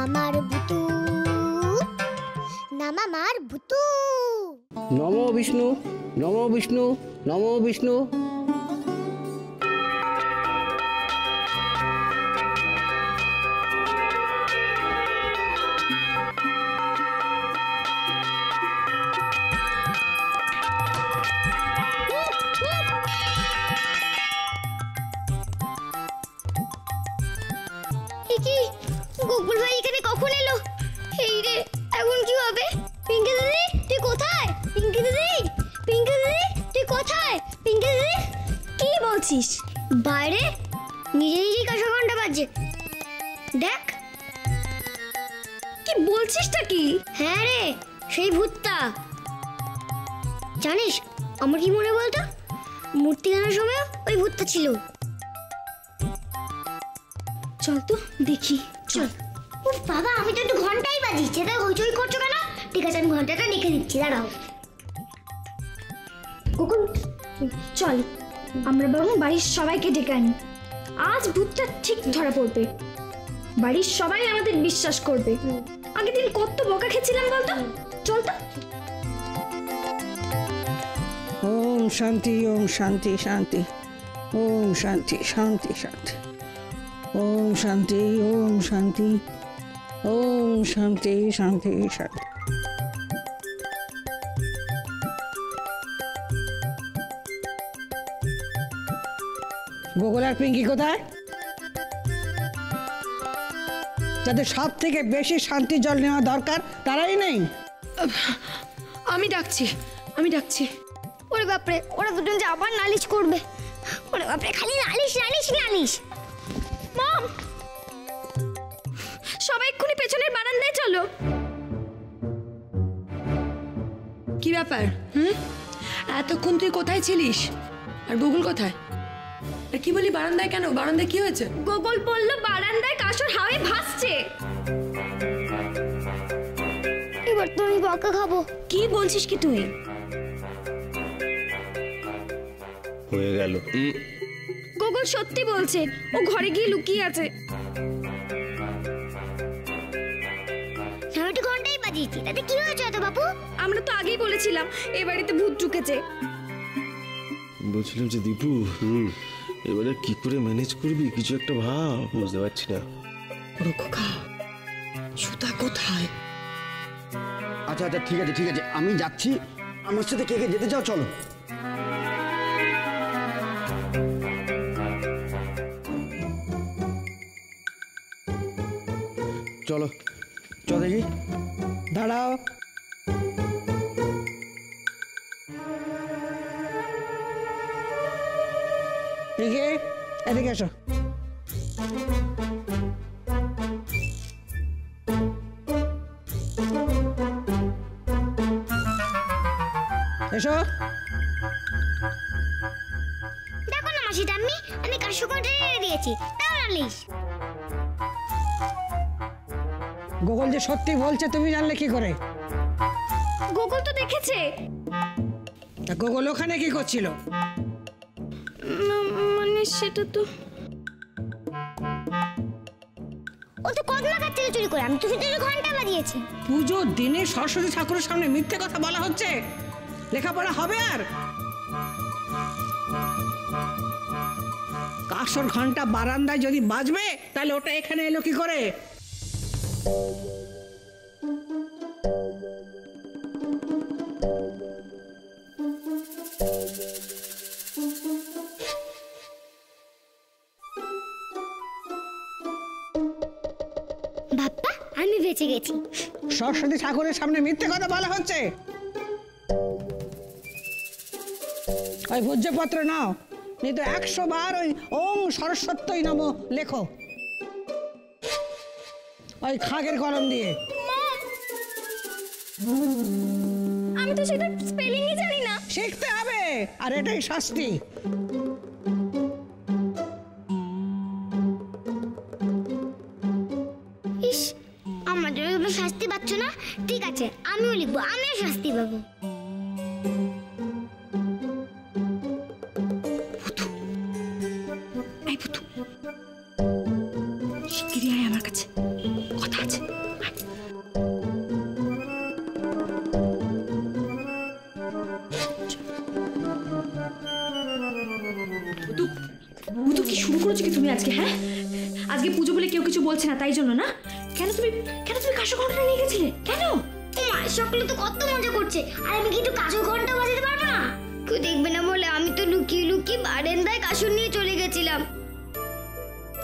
নামামার ভূতু নামামার ভূতু। নমো বিষ্ণু, নমো বিষ্ণু, নমো বিষ্ণু। গোকুল ভাই এখানে কখন এলো? এই রে, এখন কি হবে? পিঙ্কি দিদি তুই কোথায়? পিঙ্কি দিদি, পিঙ্কি দিদি তুই কোথায়? পিঙ্কি দিদি কি বলছিস? বাইরে নিজে নিজেই কাঁসা ঘন্টা বাজছে, দেখ। কি বলছিসটা কি? হ্যাঁ রে, সেই ভূতটা। জানিস আমার কি মনে বলতো, মূর্তি আনার সময় ওই ভূতটা ছিল। চল তো দেখি, চল। ও বাবা, আমি তো একটু ঘন্টাই বাজিয়েছি, তা হইচই করছো কেন? ঠিক আছে, আমি ঘন্টাটা রেখে দিচ্ছি, দাঁড়াও। গোকুল চল, আমরা বরং বাড়ির সবাইকে ডেকে আনি। আজ ভূতটা ঠিক ধরা পড়বে, বাড়ির সবাই আমাদের বিশ্বাস করবে। আগের দিন কত বকা খেয়েছিলাম বলতো? চল তো। ওম শান্তি, ওম শান্তি, শান্তি, ওম শান্তি, শান্তি, শান্তি, ওম শান্তি, ওম শান্তি, ওম শান্তি, শান্তি, শান্তি। গোকুল আর পিঙ্কি কোথায়? যাদের সব থেকে বেশি শান্তি জল নেওয়া দরকার তারাই নেই। আমি ডাকছি, আমি ডাকছি। ওরে বাপরে, ওরা দুজন যে আবার নালিশ করবে। ওরে বাপরে, খালি নালিশ নালিশ নালিশ। মম, সবাই এক্ষুনি পেছনের বারান্দায় চলো। কি ব্যাপার? এতক্ষণ তুই কোথায় ছিলিস? আর গুগল কোথায়? আর কি বলি বারান্দায় কেন? বারান্দায় কি হয়েছে? গোকুল বলল বারান্দায় কাসর হাওয়ায় ভাসছে। এবার তুমি বকা খাবো। কি বলছিস কি তুই? হয়ে গেল। গোকুল সত্যি বলছে, ও ঘরে গিয়ে লুকিয়ে আছে। আমি তো ঘন্টাই বাজিয়েছি, তাতে কি হয়েছে এত বাবু? আমরা তো আগেই বলেছিলাম এ বাড়িতে ভূত ঢুকেছে। বলছিলাম যে দীপু, এবারে কি করে ম্যানেজ করবি, কিছু একটা ভাব। বুঝতে পারছি না। খোকা, সুতা কোথায়? আচ্ছা আচ্ছা, ঠিক আছে ঠিক আছে, আমি যাচ্ছি। আমার সাথে কে কে যেতে চাও চলো। চলো চলো দেখি। দাঁড়াও, এদিকে এদিকে এসো। এসো। দেখো না মাসি ঠাম্মি, আমি কাসর ঘন্টা রেখে দিয়েছি, তাও নালিশ। গোকুল যে সত্যি বলছে তুমি জানলে কি করে? গোকুল তো দেখেছে। তা গোকুল ওখানে কি করছিল? মানে সেটা তো, ও তো কদমা কাছ থেকে চুরি করে, আমি তো শুধু ঘন্টা বাজিয়েছি। পুজোর দিনে সরস্বতী ঠাকুরের সামনে মিথ্যে কথা বলা হচ্ছে? লেখাপড়া হবে আর? কাসর ঘন্টা বারান্দায় যদি বাজবে তাহলে ওটা এখানে এলো কি করে? বাপ্পা, আমি বেঁচে গেছি। সরস্বতী ঠাকুরের সামনে মিথ্যে কথা বলা হচ্ছে? ওই ভোজ্যপত্র নাও, নিয়ে তো 100 বার ওই ওম সরস্বত্যই নমঃ লেখো, ওই খাগের কলম দিয়ে। আমি তো সেটা স্পেলিংই জানি না। শিখতে হবে, আর এটাই শাস্তি। ইস, আমার জন্য তুমি শাস্তি পাচ্ছ না? ঠিক আছে, আমিও লিখবো, আমিও শাস্তি পাবো। এই ভূতু, শিগগিরই আয় আমার কাছে, কথা আছে। তুমি আজকে? হ্যাঁ, আজকে পুজো বলে কেউ কিছু বলছে না তাই জন্য না? কেন তুমি কাশো ঘন্টা নিয়ে গেছিলে কেন? মা সকলে তো কত মজা করছে, আর আমি কি একটু কাঁসর ঘন্টা বাজাতে পারবো না? কেউ দেখবে না বলে আমি তো লুকিয়ে লুকিয়ে বারান্দায় কাঁসর নিয়ে চলে গেছিলাম।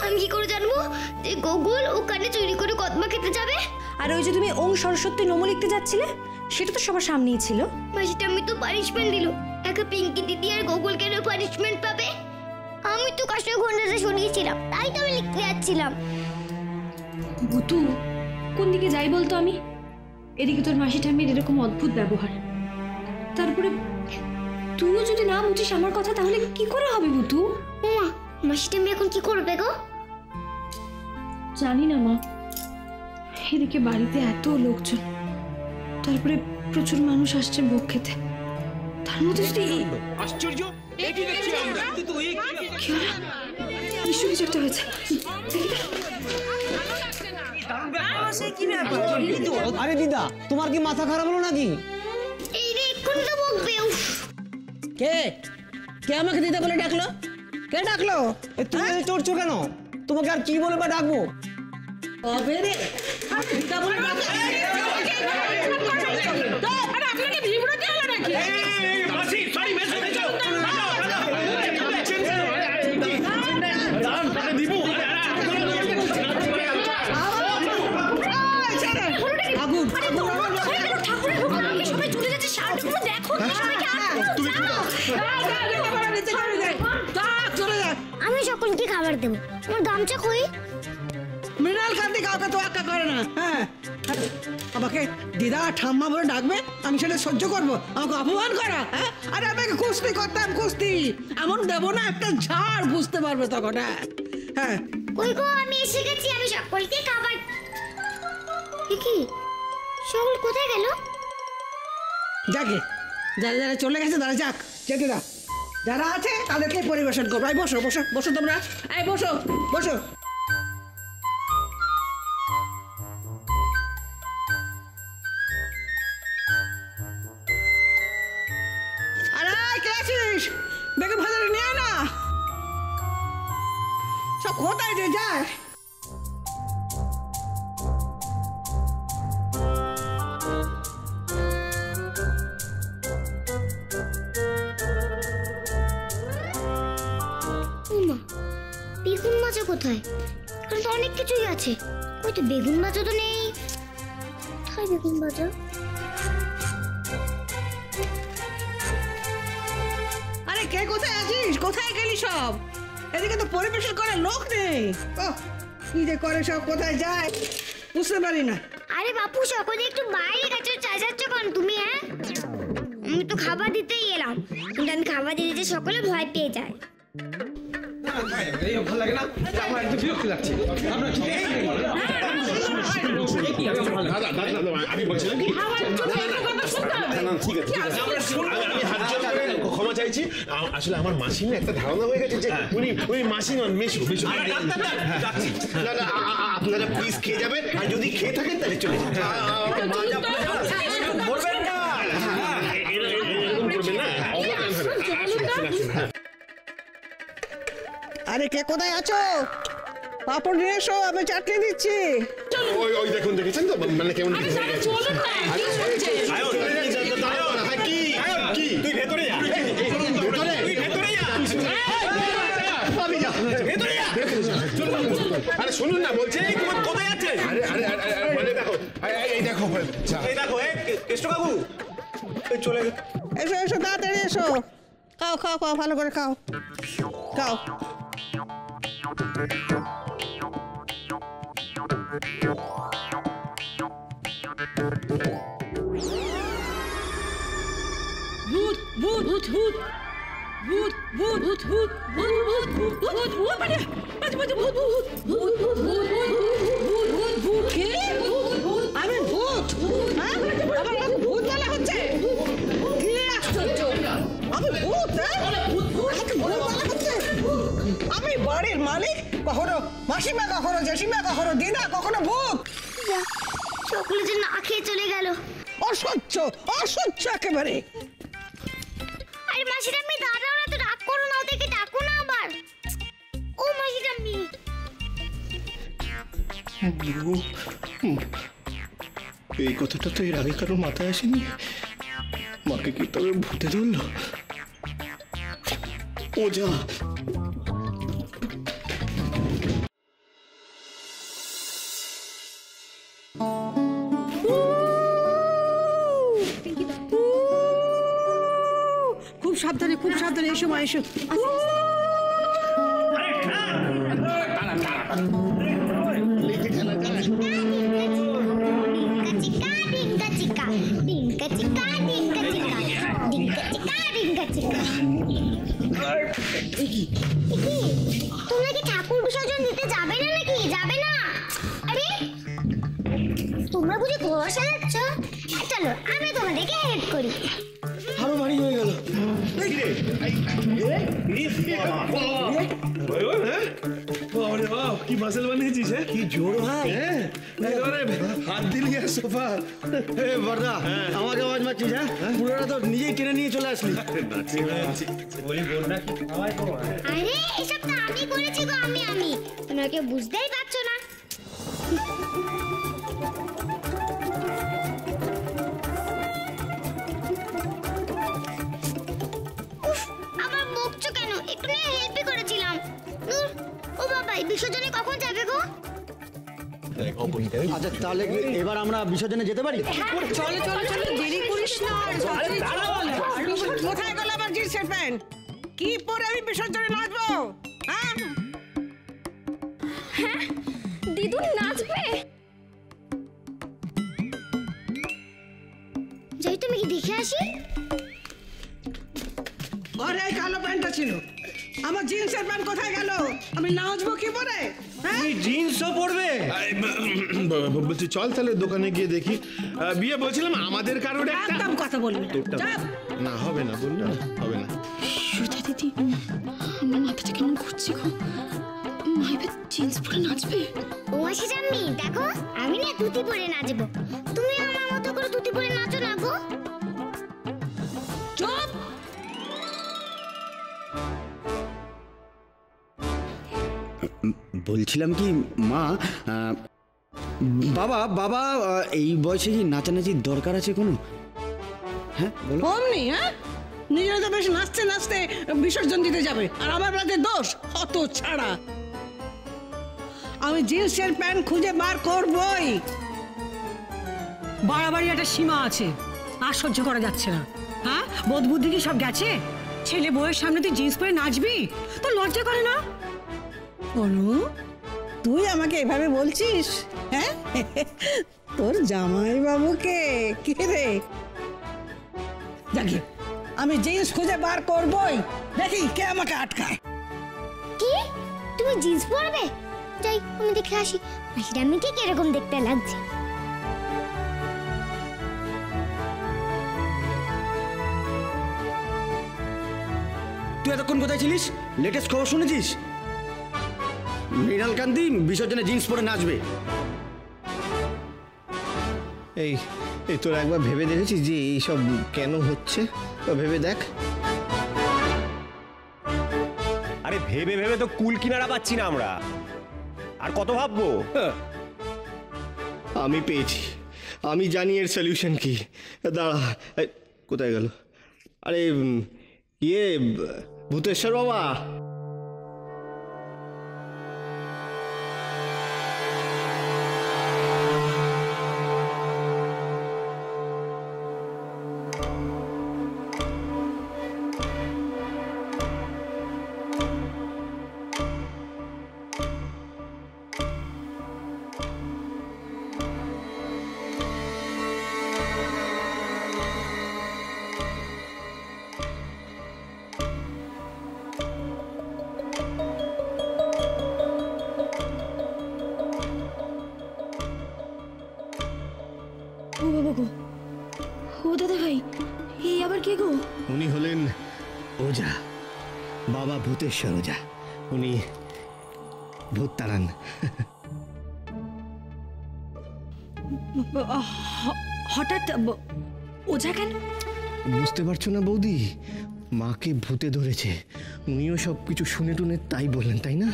আমি কি করে জানবো যে গোকুল ওখানে চুরি করে কদমা খেতে যাবে? আর ওই যে তুমি ওং সরস্বতী নমো লিখতে যাচ্ছিলে, সেটা তো সবার সামনেই ছিল। মাসিটা আমি তো পানিশমেন্ট দিল, একা পিঙ্কি দিদি আর গোকুল কেন পানিশমেন্ট পাবে? আমি তো কাঁসর ঘন্টাটা সরিয়েছিলাম, তাই তো আমি লিখতে যাচ্ছিলাম। ভুতু, কোন দিকে যাই বলতো আমি? এদিকে তোর মাসি ঠাম্মির এরকম অদ্ভুত ব্যবহার, তারপরে তুইও যদি না বুঝিস আমার কথা তাহলে কি করে হবে ভুতু? মা মাসিটা আমি এখন কি করবে গো? জানি না মা, এদিকে বাড়িতে এত লোকজন, তারপরে প্রচুর মানুষ আসছে ভোগ খেতে, তার মধ্যে যদি আশ্চর্য, একই দেখছি আমরা। কিন্তু এই নিশ্চয়ই কিছু একটা হয়েছে। আরে দিদা, তোমার কি মাথা খারাপ হলো নাকি? এই রে এক্ষুনি তো বকবে। উফ, কে কে আমাকে দিদা বলে ডাকলো? কে ডাকলো? তুমি চড়ছো কেন? তোমাকে আর কি বলে বা ডাকবো? কবে রে দিদা বলে ডাকলো? আরে আপনাকে বিব্রত হলো নাকি? মাসি, সরি মেসো মেসো। দাঁড়ান, তাকে দিব। আগুন সবাই চলে যাচ্ছে, শার্টগুলো দেখো, সবাইকে চলে যা। আমি সকলকে খাবার দেবো। আমার গামছা কই? মৃণাল কান্তি কাউকে তো আক্কা করে না। হ্যাঁ, আমাকে দিদা ঠাম্মা বলে ডাকবে, আমি সেটা সহ্য করবো? আমাকে অপমান করা? হ্যাঁ, আরে আমাকে কুস্তি করতাম, কুস্তি এমন দেবো না একটা ঝাড়, বুঝতে পারবে তখন। হ্যাঁ হ্যাঁ, কই গো, আমি এসে গেছি। আমি সকলকে খাবার। কি সকল কোথায় গেল? যাকে যারা যারা চলে গেছে তারা যাক, যেতে দাও। যারা আছে তাদেরকে পরিবেশন করবো। এই বসো বসো বসো তোমরা, এই বসো বসো। আরে কে আছিস? বেগুন ভাজাটা নিয়ে আয় না। সব কোথায় যে যায়? উমা, বেগুন ভাজা কোথায়? এখানে তো অনেক কিছুই আছে। ওই তো বেগুন ভাজা তো নেই। কোথায় বেগুন ভাজা? আরে কে কোথায় আছিস? কোথায় গেলি সব? এদিকে তো পরিবেশন করার লোক নেই। ওহ, কি যে করে সব, কোথায় যায় বুঝতে পারি না। আরে বাপু, সকলে একটু বাইরে গেছো, চাচাচ্ছ কেন তুমি? হ্যাঁ, আমি তো খাবার দিতেই এলাম, কিন্তু আমি খাবার দিতে যে সকলে ভয় পেয়ে যায়। ভালো লাগে না, আমার একটু বিরক্তি লাগছে। আমরা আমি বলছিলাম কি, ঠিক আছে আমি হাত জোড় করে ক্ষমা চাইছি। আসলে আমার মাসি না একটা ধারণা হয়ে গেছে যে উনি মাসি নন, মেশো মেশো। না না, আপনারা প্লিজ খেয়ে যাবেন, আর যদি খেয়ে থাকেন তাহলে চলে যান। বলবেন না, এরকম করবেন না। আরে কে কোথায় আছো? পাপড় নিয়ে এসো, আমি চাটনি দিচ্ছি। ওই দেখুন, দেখেছেন তো মানে কেমন কি তুই ভেতরে যা, আরে শুনুন না, বলছে কোথায় যাচ্ছে? আরে আরে মানে দেখো, এই দেখো, এই দেখো কেষ্ট কাকু চলে গেছে। এসো এসো, তাড়াতাড়ি এসো। খাও খাও খাও, ভালো করে খাও খাও। ভূত ভূত ভূত ভূত ভূত ভূত ভূত ভূত ভূত ভূত ভূত ভূত মানে ভূত ভূত ভূত ভূত ভূত ভূত ভূত কি? আমি ভূত? হ্যাঁ, আমার নাম ভূত বলা হচ্ছে? কি আশ্চর্য! আমি ভূত? আমাকে ভূত বলা হচ্ছে? আমি বাড়ির মালিক, কখনো মাসিমা, কখনো জেঠিমা, কখনো দিদা, কখনো ভূত। সকলে যে না খেয়ে চলে গেল। অসহ্য অসহ্য একেবারে। আরে মাসিরা, আমি দাঁড়াও না তো, রাগ করো না, ওদেরকে ডাকো না আবার। ও মাসি মাসি ঠাম্মি। এই কথাটা তো এর আগে কারোর মাথায় আসেনি। মাকে কি তবে ভূতে ধরলো? ওঝা খুব সাবধানে, খুব সাবধানে, এসো মা, এসো। ডিঙ্কা চিকা, ডিঙ্কা চিকা, ডিঙ্কা চিকা, ডিঙ্কা চিকা, ডিঙ্কা চিকা। তোমরা কি ঠাকুর বিসর্জন দিতে যাবে না নাকি? যাবে না? আরে তোমরা বুঝি ঘর সাজাচ্ছ? চলো আমি তোমাদেরকে হেল্প করি। আরো ভারী হয়ে গেল। কি মাসেল বানিয়েছিস? কি জোর ভাই! হাত দিলি আর সোফা। বড়দা, আমাকে আওয়াজ মারছিস? হ্যাঁ, পুরোটা তো নিজেই টেনে নিয়ে চলে আসলি। আরে এসব তো আমি করেছি গো, আমি তোমরা কেউ বুঝতেই পারছো না। আমার বকছো কেন? একটু না হেল্পই করেছিলাম। ও বাবা, এই বিসর্জনে কখন যাবে গো? আচ্ছা, তাহলে কি এবার আমরা বিসর্জনে যেতে পারি? চলো চলো চলো, দেরি করিস না। কোথায় গেল আমার জিন্সের প্যান্ট? কি পরে আমি বিসর্জনে নাচবো? হ্যাঁ, দিদু নাচবে? যাই তুমি কি দেখে আসি? আরে এই কালো প্যান্টটা ছিল, আমার জিন্সের প্যান্ট কোথায় গেল? আমি নাচবো কি পরে? জিন্সও পড়বে? বলছি চল তাহলে দোকানে গিয়ে দেখি। বিয়ে বলছিলাম আমাদের কারোর একটা একদম কথা বলবি না। না, হবে না, বললে হবে না। সুধা দিদি, আমার মাথাটা কেমন ঘুরছে গো। মাইবে জিন্স পরে নাচবে? ও মাসি ঠাম্মি, দেখো আমি না ধুতি পরে নাচবো। তুমি আমার মতো করে ধুতি পরে নাচো না গো। চুপ! বলছিলাম কি মা, বাবা বাবা এই বয়সে কি নাচানাচির দরকার আছে কোনো? হ্যাঁ বলো। অমনি, হ্যাঁ, নিজেরা তো বেশ নাচতে নাচতে বিসর্জন দিতে যাবে, আর আমার বেলাতে দোষ অত ছাড়া। আমি জিন্সের প্যান্ট খুঁজে বার করবই। বাড়াবাড়ি একটা সীমা আছে, আর সহ্য করা যাচ্ছে না। হ্যাঁ, বোধ বুদ্ধি কি সব গেছে? ছেলে বউয়ের সামনে তুই জিন্স পরে নাচবি? তোর লজ্জা করে না? অনু, তুই আমাকে এভাবে বলছিস? হ্যাঁ, তোর জামাই বাবুকে কে রে? দেখি, আমি জিন্স খুঁজে বার করবই, দেখি কে আমাকে আটকায়। কি? তুমি জিন্স পরবে? যাই আমি দেখে আসি মাসি ঠাম্মিকে কিরকম দেখতে লাগছে। তুই এতক্ষণ কোথায় ছিলিস? লেটেস্ট খবর শুনেছিস? মৃণাল কান্তি বিসর্জনে জিন্স পরে নাচবে। এই এই তোর একবার ভেবে দেখেছিস যে এইসব কেন হচ্ছে? ভেবে দেখ। আরে ভেবে ভেবে তো কুল কিনারা পাচ্ছি না আমরা, আর কত ভাববো? আমি পেয়েছি, আমি জানি এর সলিউশন কি। দাঁড়া, কোথায় গেল? আরে ইয়ে, ভূতেশ্বর বাবা। ও বাবা গো, ও দাদা ভাই, এই আবার কে গো? উনি হলেন ওঝা, বাবা ভূতেশ্বর ওঝা। উনি ভূত তাড়ান। হঠাৎ ওঝা কেন? বুঝতে পারছো না বৌদি? মাকে ভূতে ধরেছে। উনিও সব কিছু শুনে টুনে তাই বললেন, তাই না?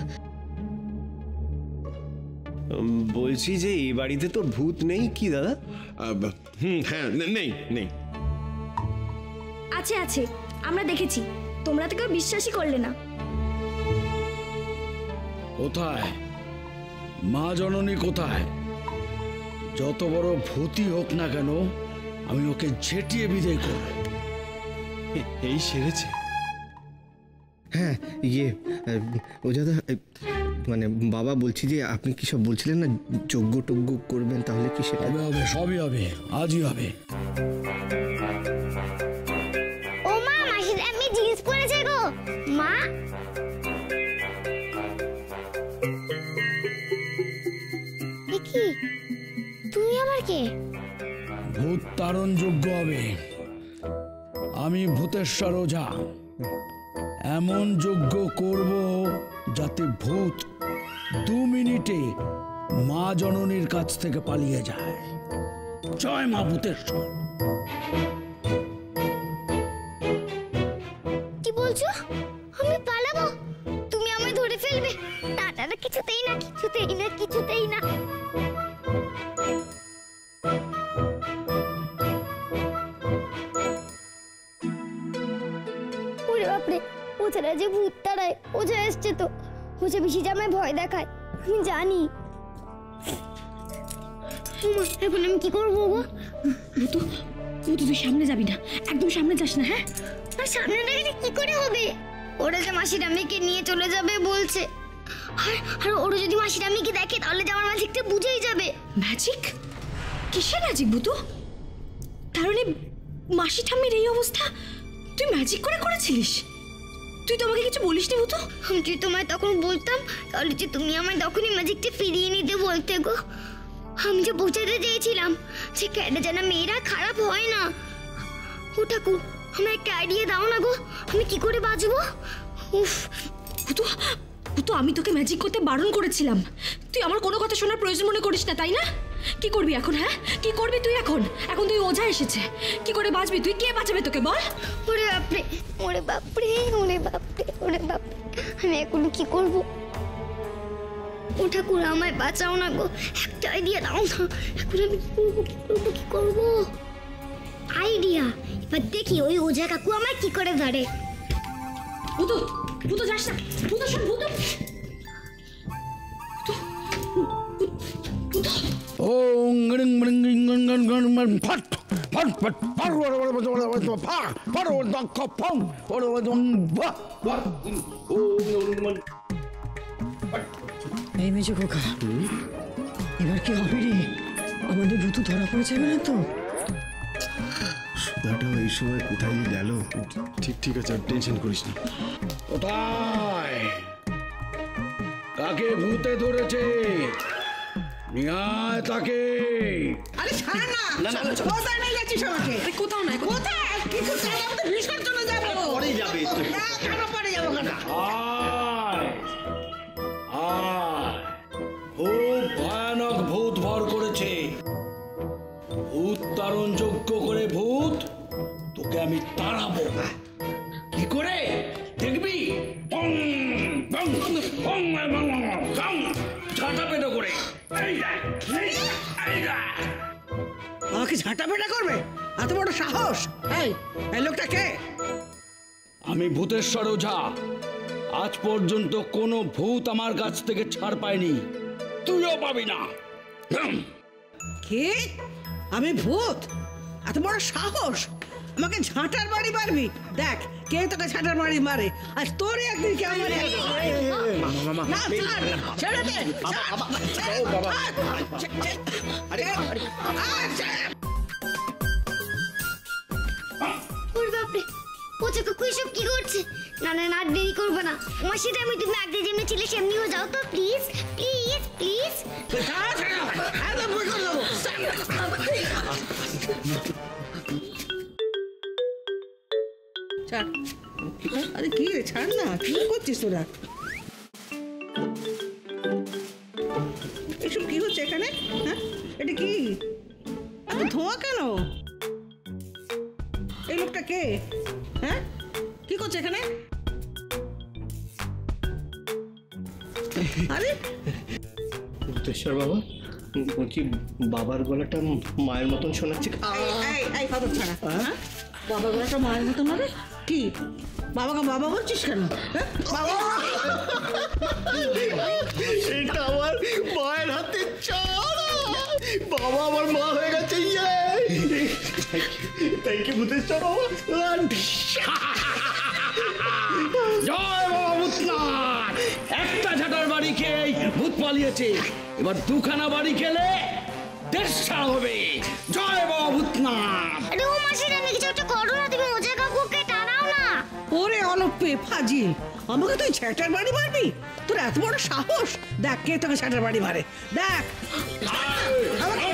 বলছি যে এই বাড়িতে তো ভূত নেই কি দাদা? হ্যাঁ, নেই নেই। আছে আছে, আমরা দেখেছি, তোমরা তো কেউ বিশ্বাসই করলে না। কোথায় মা জননী কোথায়? যত বড় ভূতই হোক না কেন আমি ওকে ঝেঁটিয়ে বিদায় করব। এই সেরেছে। হ্যাঁ ওজাদা, মানে বাবা বলছি যে আপনি কি সব বলছিলেন না যজ্ঞ টজ্ঞ করবেন, তাহলে কি সেটা হবে? হবে, সবই হবে, আজই হবে। ও মা, মাসির আমি জিন্স পরেছে গো মা। কি তুমি আবার কে? ভূত তাড়ন যজ্ঞ হবে। আমি ভূতেশ্বর ওঝা এমন যজ্ঞ করব যাতে ভূত 2 মিনিটে মা জননীর কাছ থেকে পালিয়ে যায়। জয় মা ভূতেশ্বর। কি বলছো? আমি পালাবো? তুমি আমায় ধরে ফেলবে? না না না, কিছুতেই না, কিছুতেই না, কিছুতেই না। ওরে বাপরে, ওছাড়া যে ভূত তাড়ায়, ওঝা এসছে তো। ওঝা বেশি জামায় ভয় দেখায়, আমি জানি। এখন আমি কি করবো গো? ভূতু, ভূতু তুই সামনে যাবি না, একদম সামনে যাস না। হ্যাঁ, আর সামনে না গেলে কি করে হবে? ওরা যে মাসির আম্মিকে নিয়ে চলে যাবে বলছে। আর ওরা যদি মাসির আম্মিকে দেখে তাহলে যে আমার ম্যাজিকটা বুঝেই যাবে। ম্যাজিক? কিসের ম্যাজিক ভূতু? তাহলে মাসি ঠাম্মির এই অবস্থা তুই ম্যাজিক করে করেছিলিস? তুই তো আমাকে কিছু বলিসনি ভূতু। আমি যদি তোমায় তখন বলতাম তাহলে যে তুমি আমায় তখনই ম্যাজিকটা ফিরিয়ে নিতে বলতে গো। আমি যে বোঝাতে চেয়েছিলাম যে ক্যাডে জানা মেয়েরা খারাপ হয় না। ও ঠাকুর, আমার একটা আইডিয়া দাও না গো, আমি কি করে বাঁচবো? উফ ভূতু, ভূতু আমি তোকে ম্যাজিক করতে বারণ করেছিলাম, তুই আমার কোনো কথা শোনার প্রয়োজন মনে করিস না, তাই না? কি করবি এখন? হ্যাঁ, কি করবি তুই এখন? এখন তুই ওঝা এসেছে, কি করে বাঁচবি তুই? কে বাঁচাবে তোকে বল? ওরে বাপরে, ওরে বাপরে, ওরে বাপরে, ওরে বাপরে, আমি এখন কি করব? ও ঠাকুর, আমায় বাঁচাও না গো, একটা আইডিয়া দাও না। এখন আমি কি করবো, কি করবো, কি করবো? আইডিয়া! এবার দেখি ওই ওঝা কাকু আমায় কি করে ধরে। ভূতু, ভূতু যাস না, ভূতু শোন, ভূতু। ওং গ্রিং গ্রিং গ্রিং গ্রিং গ্রিং গ্রিং গ্রিং ফট ফট ফট ফট ফট দক্ষ ফং এই মেজো খোকা, এবার কি হবে রে? আমাদের ভূতু ধরা পড়ে যাবে না তো? সুধাটাও এই সময় কোথায় গেল? ঠিক আছে, টেনশন করিস না। কোথায় কাকে ভূতে ধরেছে? নিয়ায় তাকে। আরে ছাড় না, কোথায় নিয়ে যাচ্ছিস আমাকে? কোথাও নাই, কোথায়? কিছু চাই, আমাদের বিসর্জনে যাবো। পরে যাবে তো। কেন পরে যাবো কেন? আয় আয়, খুব ভয়ানক ভূত ভর করেছে। ভূত তাড়ন যজ্ঞ করে ভূত তোকে আমি তাড়াবো। কি করে দেখবি? ঝাঁটা পেটো করে। আমাকে ঝাঁটা পেটা করবে? এত বড় সাহস? এই লোকটা কে? আমি ভূতেশ্বর ওঝা। আজ পর্যন্ত কোনো ভূত আমার কাছ থেকে ছাড় পায়নি, তুইও পাবি না। কে? আমি ভূত? এত বড় সাহস? আমাকে ঝাঁটার বাড়ি মারবি? দেখ কে তোকে ঝাঁটার বাড়ি মারে। আজ তোর একদিন কে আমার না, ছাড়, ছেড়ে দে, ওরে বাপরে, ওঝা কাকু এসব কি করছে? না না না, দেরি করবো না। মাসিটা আমি তুমি আগে যেমনি ছিলে সেমনিও যাও তো, প্লিজ প্লিজ প্লিজ। ছাড়। আরে কি রে, ছাড় না, কি করছিস তোরা? এসব কি হচ্ছে এখানে? হ্যাঁ, এটা কি? এত ধোঁয়া কেন? এই লোকটা কে? হ্যাঁ, কি করছে এখানে? আরে ভূতেশ্বর বাবা, বলছি বাবার গলাটা মায়ের মতন শোনাচ্ছে। এই কথা ছাড়া, হ্যাঁ? বাবা গলাটা মায়ের মতন হবে কি? বাবাকে বাবা বলছিস কেন? হ্যাঁ? বাবা এটা আমার মায়ের হাতে চারা, বাবা আমার মা হয়ে গেছে। থ্যাংক ইউ ভূতেশ্বর বাবা। জয় বাবা ভূতনাথ! একটা ঝাঁটার বাড়ি খেয়ে ভূত পালিয়েছে, এবার দুখানা বাড়ি খেলে দেশ ছাড়া হবে। জয় বাবা ভূতনাথ! আরে ও মাসিরানি, কিছু একটা করো না, তুমি ওজা কাকুকে টানাও না। ওরে অলপে ফাজিল, আমাকে তুই ঝ্যাটার বাড়ি মারবি? তোর এত বড় সাহস! দেখ কে তোকে ঝ্যাটার বাড়ি মারে, দেখ। আমাকে